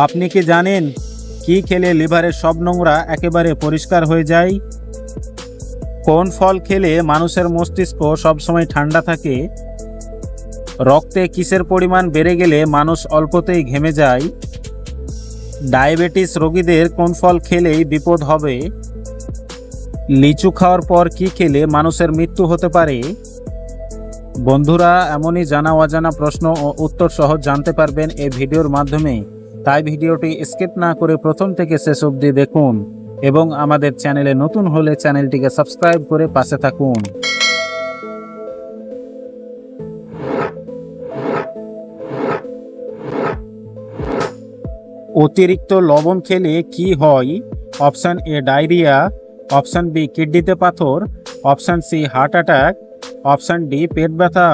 আপনি কি জানেন কি খেলে লিভারের সব নোংরা একেবারে পরিষ্কার হয়ে যায়? কোন ফল খেলে মানুষের মস্তিষ্ক সবসময় ঠান্ডা থাকে? রক্তে কিসের পরিমাণ বেড়ে গেলে মানুষ অল্পতেই ঘেমে যায়? ডায়াবেটিস রোগীদের কোন ফল খেলেই বিপদ হবে? লিচু খাওয়ার পর কি খেলে মানুষের মৃত্যু হতে পারে? বন্ধুরা, এমনই জানা অজানা প্রশ্ন ও উত্তর সহজ জানতে পারবেন এই ভিডিওর মাধ্যমে। তাই ভিডিওটি স্কিপ না করে প্রথম থেকে শেষ অবধি দেখুন এবং আমাদের চ্যানেলে নতুন হলে চ্যানেলটিকে সাবস্ক্রাইব করে পাশে থাকুন। অতিরিক্ত লবণ খেলে কি হয়? Option A diarrhoea, option B কিডনিতে পাথর, option C heart attack, option D পেট ব্যথা।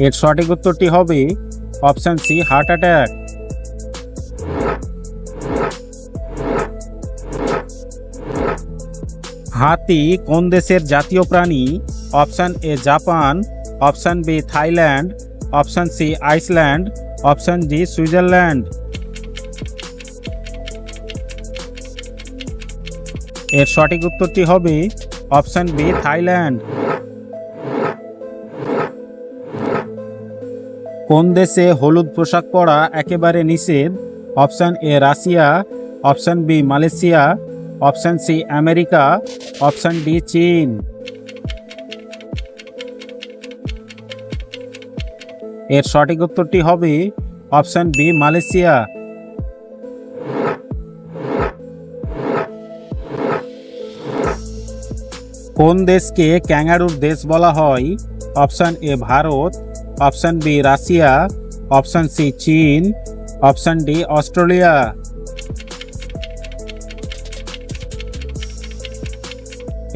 এর সঠিক উত্তরটি হবে অপশন সি হার্ট অ্যাটাক। হাতি কোন দেশের জাতীয় প্রাণী? Option A Japan, option B Thailand, option C Iceland, option D Switzerland. এর সঠিক উত্তরটি হবে অপশন বি থাইল্যান্ড। কোন দেশে হলুদ পোশাক পরা একেবারে নিষেধ? Option A Russia, option B Malaysia, option C America, option D চীন। এর সঠিক উত্তরটি হবে অপশন বি মালয়েশিয়া। কোন দেশকে ক্যাঙ্গারুর দেশ বলা হয়? Option A Bharat, option B Russia, option C চীন, অপশন ডি অস্ট্রেলিয়া।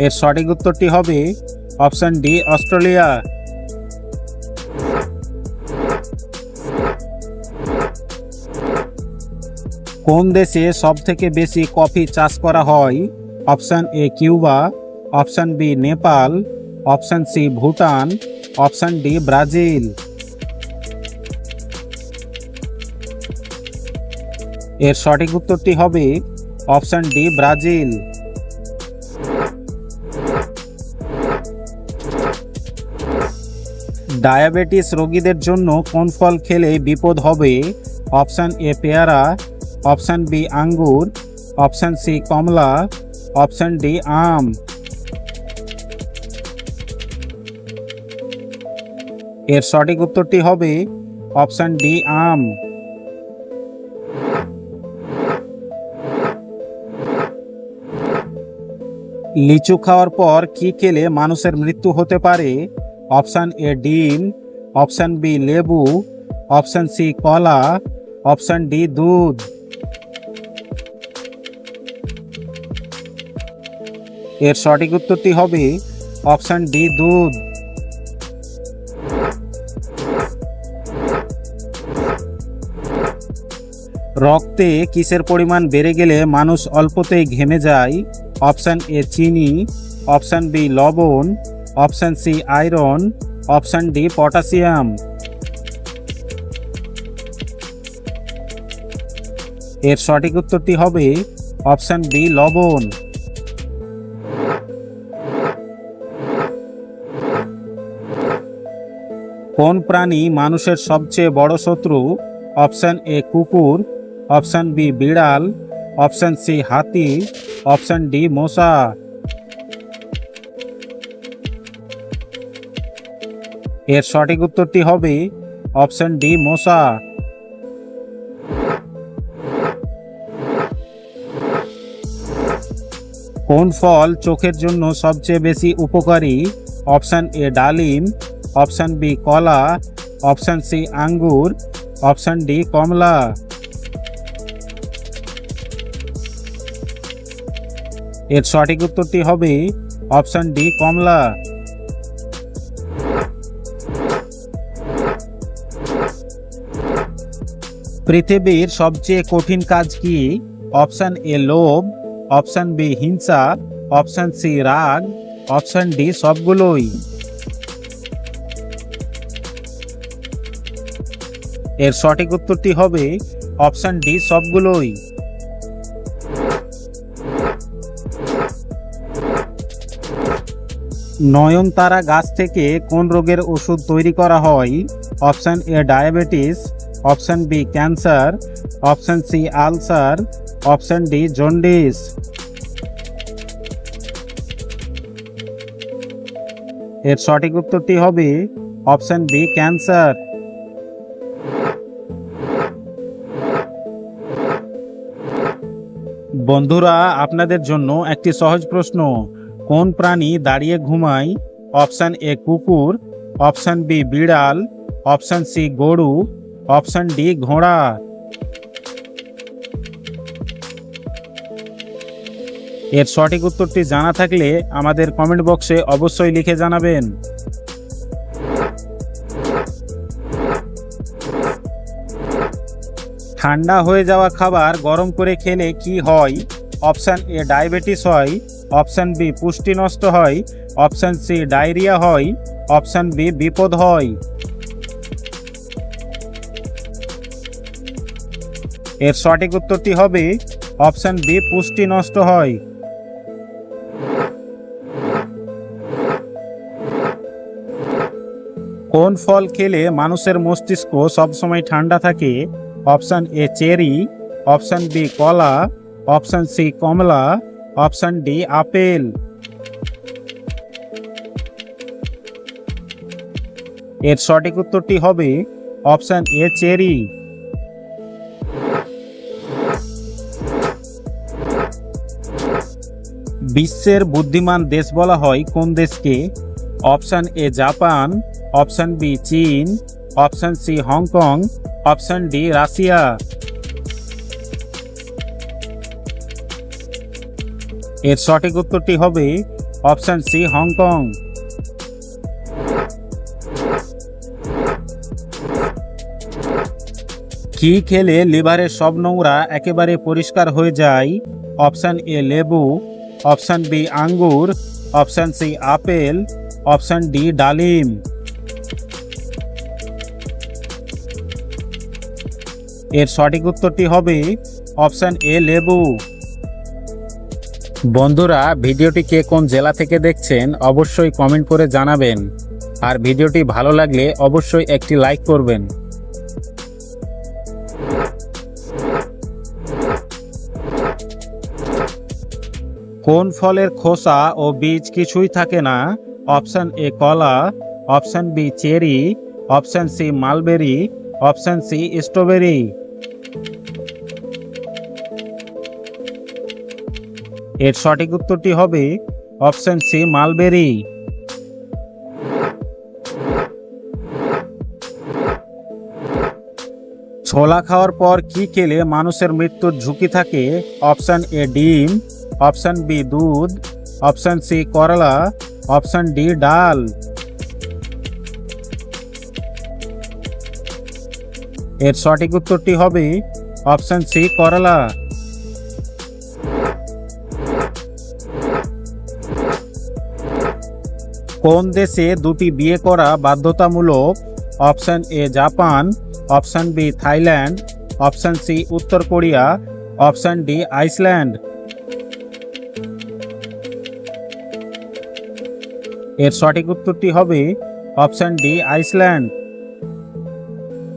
এর সঠিক উত্তরটি হবে অপশন ডি অস্ট্রেলিয়া। কোন দেশে সবথেকে বেশি কফি চাষ করা হয়? Option A Cuba, option B Nepal, option C Bhutan, option D Brazil. এর সঠিক উত্তরটি হবে অপশন ডি ব্রাজিল। ডায়াবেটিস রোগীদের জন্য কোন ফল খেলে বিপদ হবে? অপশন এ পেয়ারা, অপশন বি আঙ্গুর, অপশন সি কমলা, অপশন ডি আম। এর সঠিক উত্তরটি হবে অপশন ডি আম। লিচু খাওয়ার পর কি খেলে মানুষের মৃত্যু হতে পারে? অপশন এ ডিম, অপশন বি লেবু, অপশন সি কলা, অপশন ডি দুধ। এর সঠিক উত্তরটি হবে অপশন ডি দুধ। রক্তে কিসের পরিমাণ বেড়ে গেলে মানুষ অল্পতেই ঘেমে যায়? অপশন এ চিনি, অপশন বি লবণ, option C iron, option D potassium. এর সঠিক উত্তরটি হবে অপশন বি লবণ। কোন প্রাণী মানুষের সবচেয়ে বড় শত্রু? অপশন এ কুকুর, অপশন বি বিড়াল, অপশন সি হাতি, অপশন ডি মশা। এর সঠিক উত্তরটি হবে অপশন ডি মশা। কোন ফল চোখের জন্য সবচেয়ে বেশি উপকারী? অপশন এ ডালিম, অপশন বি কলা, অপশন সি আঙ্গুর, অপশন ডি কমলা। এর সঠিক উত্তরটি হবে অপশন ডি কমলা। পৃথিবীর সবচেয়ে কঠিন কাজ কি? অপশন এ লোভ, অপশন বি হিংসা, অপশন সি রাগ, অপশন ডি সবগুলোই। এর সঠিক উত্তরটি হবে অপশন ডি সবগুলোই। নয়নতারা গাছ থেকে কোন রোগের ওষুধ তৈরি করা হয়? Option A diabetes, option B cancer, option C ulcer, option D jaundice. এর সঠিক উত্তরটি হবে অপশন বি ক্যান্সার। বন্ধুরা, আপনাদের জন্য একটি সহজ প্রশ্ন। কোন প্রাণী দাঁড়িয়ে ঘুমায়? অপশন এ কুকুর, অপশন বি বিড়াল, অপশন সি গরু, অপশন ডি ঘোড়া। এর সঠিক উত্তরটি জানা থাকলে আমাদের কমেন্ট বক্সে অবশ্যই লিখে জানাবেন। ঠান্ডা হয়ে যাওয়া খাবার গরম করে খেলে কি হয়? অপশন এ ডায়াবেটিস হয়, অপশন বি পুষ্টি নষ্ট হয়, অপশন সি ডায়রিয়া হয়, অপশন বি বিপদ হয়। এর সঠিক উত্তরটি হবে অপশন বি পুষ্টি নষ্ট হয়। কোন ফল খেলে মানুষের মস্তিষ্ক সবসময় ঠান্ডা থাকে? Option A cherry, option B কলা, অপশন সি কমলা, অপশন ডি আপেল। এর সঠিক উত্তরটি হবে অপশন এ চেরি। বিশ্বের বুদ্ধিমান দেশ বলা হয় কোন দেশকে? Option A Japan, option B চীন, option C Hong Kong, option D Russia. এর সঠিক উত্তরটি হবে অপশন সি হংকং। কি খেলে লিভারের সব নোংরা একেবারে পরিষ্কার হয়ে যায়? অপশন এ লেবু, অপশন বি আঙ্গুর, option C apple, option D ডালিম। এর সঠিক উত্তরটি হবে অপশন এ লেবু। বন্ধুরা, ভিডিওটি কে কোন জেলা থেকে দেখছেন অবশ্যই কমেন্ট করে জানাবেন। আর ভিডিওটি ভালো লাগলে অবশ্যই একটি লাইক করবেন। কোন ফলের খোসা ও বীজ কিছুই থাকে না? অপশন এ কলা, option B cherry, option C mulberry, option C strawberry. এর সঠিক উত্তরটি হবে অপশন সি মালবেরি। ছোলা খাওয়ার পর কি খেলে মানুষের মৃত্যুর ঝুঁকি থাকে? অপশন এ ডিম, অপশন বি দুধ, অপশন সি করলা, অপশন ডি ডাল। এর সঠিক উত্তরটি হবে অপশন সি করলা। কোন দেশে দুটি বিয়ে করা বাধ্যতামূলক? Option A Japan, option B Thailand, option C উত্তর কোরিয়া, অপশন ডি আইসল্যান্ড। এর সঠিক উত্তরটি হবে অপশন ডি আইসল্যান্ড।